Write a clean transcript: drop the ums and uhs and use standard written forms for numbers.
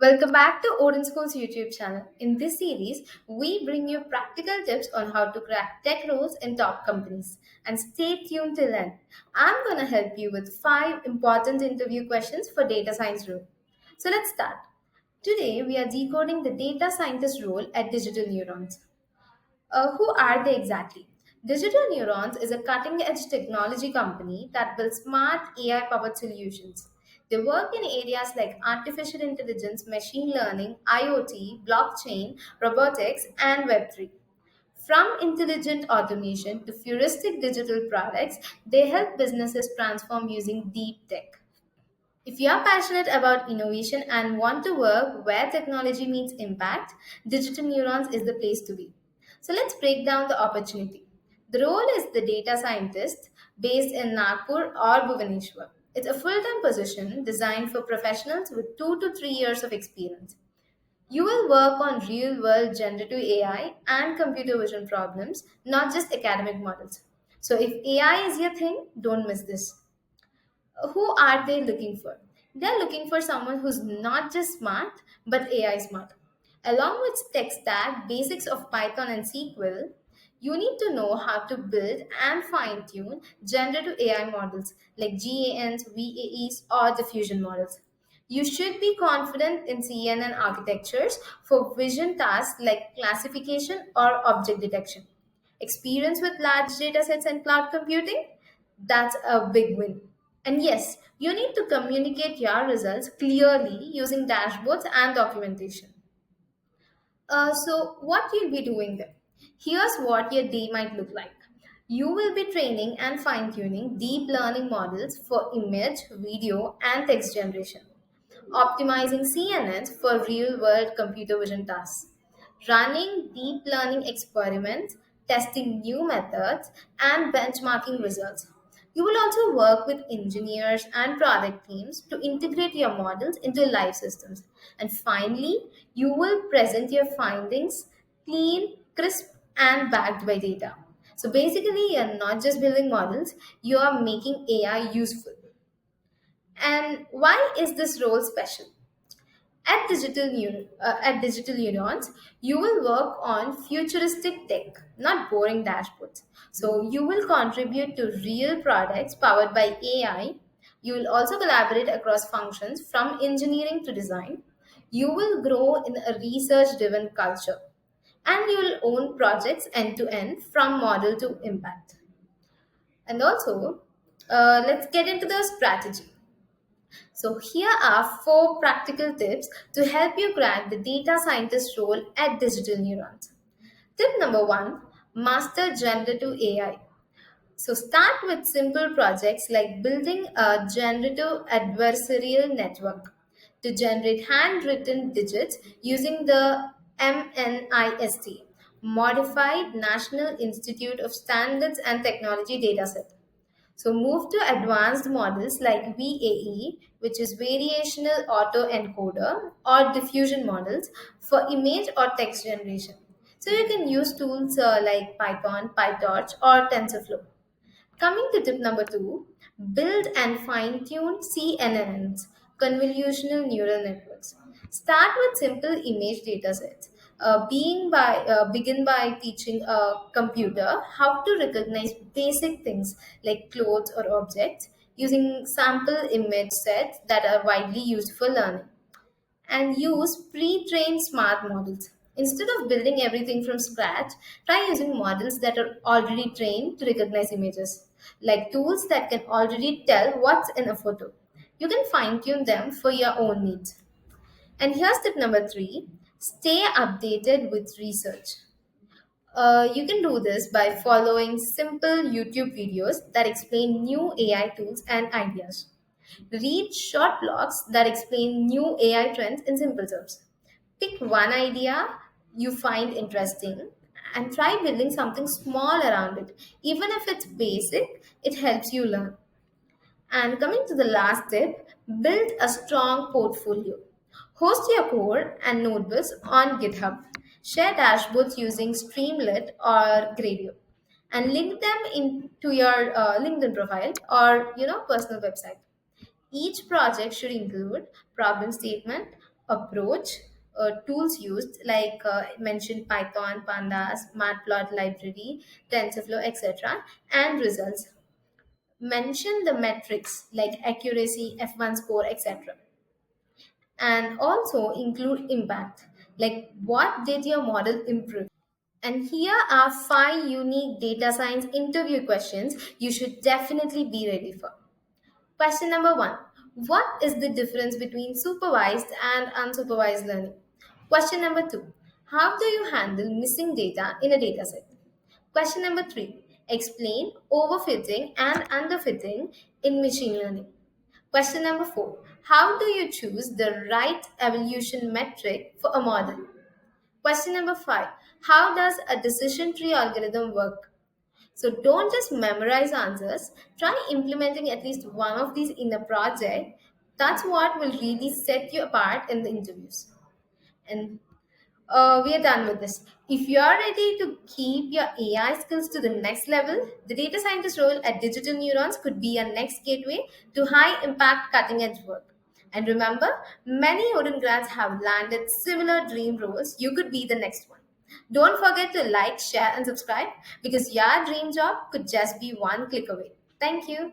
Welcome back to Odin School's YouTube channel. In this series, we bring you practical tips on how to crack tech roles in top companies. And stay tuned till then. I'm going to help you with 5 important interview questions for data science role. So let's start. Today, we are decoding the data scientist role at Digital Neurons. Who are they exactly? Digital Neurons is a cutting edge technology company that builds smart AI powered solutions. They work in areas like artificial intelligence, machine learning, IoT, blockchain, robotics, and Web3. From intelligent automation to futuristic digital products, they help businesses transform using deep tech. If you are passionate about innovation and want to work where technology meets impact, Digital Neurons is the place to be. So let's break down the opportunity. The role is the data scientist based in Nagpur or Bhubaneswar. It's a full time position designed for professionals with 2 to 3 years of experience. You will work on real world generative AI and computer vision problems, not just academic models. So if AI is your thing, don't miss this. Who are they looking for? They're looking for someone who's not just smart, but AI smart. Along with tech stack, basics of Python and SQL, you need to know how to build and fine tune generative AI models like GANs, VAEs, or diffusion models. You should be confident in CNN architectures for vision tasks like classification or object detection. Experience with large data sets and cloud computing? That's a big win. And yes, you need to communicate your results clearly using dashboards and documentation. So, what you'll be doing there? Here's what your day might look like. You will be training and fine tuning deep learning models for image, video, and text generation, optimizing CNNs for real world computer vision tasks, running deep learning experiments, testing new methods, and benchmarking results. You will also work with engineers and product teams to integrate your models into live systems. And finally, you will present your findings clean, crisp, and backed by data. So basically, you're not just building models, you are making AI useful. And why is this role special? At Digital Neurons, you will work on futuristic tech, not boring dashboards. So you will contribute to real products powered by AI. You will also collaborate across functions from engineering to design. You will grow in a research-driven culture, and you will own projects end to end from model to impact. And also, let's get into the strategy. So, here are 4 practical tips to help you crack the data scientist role at Digital Neurons. Tip number 1: master generative AI. So, start with simple projects like building a generative adversarial network to generate handwritten digits using the MNIST, Modified National Institute of Standards and Technology dataset. So move to advanced models like VAE, which is variational autoencoder, or diffusion models for image or text generation. So you can use tools like Python, PyTorch, or TensorFlow. Coming to tip number 2, build and fine tune CNNs, convolutional neural networks. Start with simple image datasets. Begin by teaching a computer how to recognize basic things like clothes or objects using sample image sets that are widely used for learning, and use pre-trained smart models. Instead of building everything from scratch, try using models that are already trained to recognize images, like tools that can already tell what's in a photo. You can fine tune them for your own needs. And here's tip number 3: stay updated with research. You can do this by following simple YouTube videos that explain new AI tools and ideas. Read short blogs that explain new AI trends in simple terms. Pick one idea you find interesting and try building something small around it. Even if it's basic, it helps you learn. And coming to the last tip, build a strong portfolio. Host your code and notebooks on GitHub. Share dashboards using Streamlit or Gradio, and link them into your LinkedIn profile or personal website. Each project should include problem statement, approach, tools used like mentioned Python, Pandas, Matplot library, TensorFlow, etc., and results. Mention the metrics like accuracy, F1 score, etc., and also include impact, like what did your model improve. And here are 5 unique data science interview questions you should definitely be ready for. Question number 1: what is the difference between supervised and unsupervised learning? Question number 2: how do you handle missing data in a dataset? Question number 3: explain overfitting and underfitting in machine learning. Question number 4: how do you choose the right evolution metric for a model? Question number 5: how does a decision tree algorithm work? So don't just memorize answers, try implementing at least one of these in a project. That's what will really set you apart in the interviews. And we are done with this. If you are ready to keep your AI skills to the next level, the data scientist role at Digital Neurons could be your next gateway to high impact cutting edge work. And remember, many Odin grads have landed similar dream roles. You could be the next one. Don't forget to like, share, and subscribe because your dream job could just be one click away. Thank you.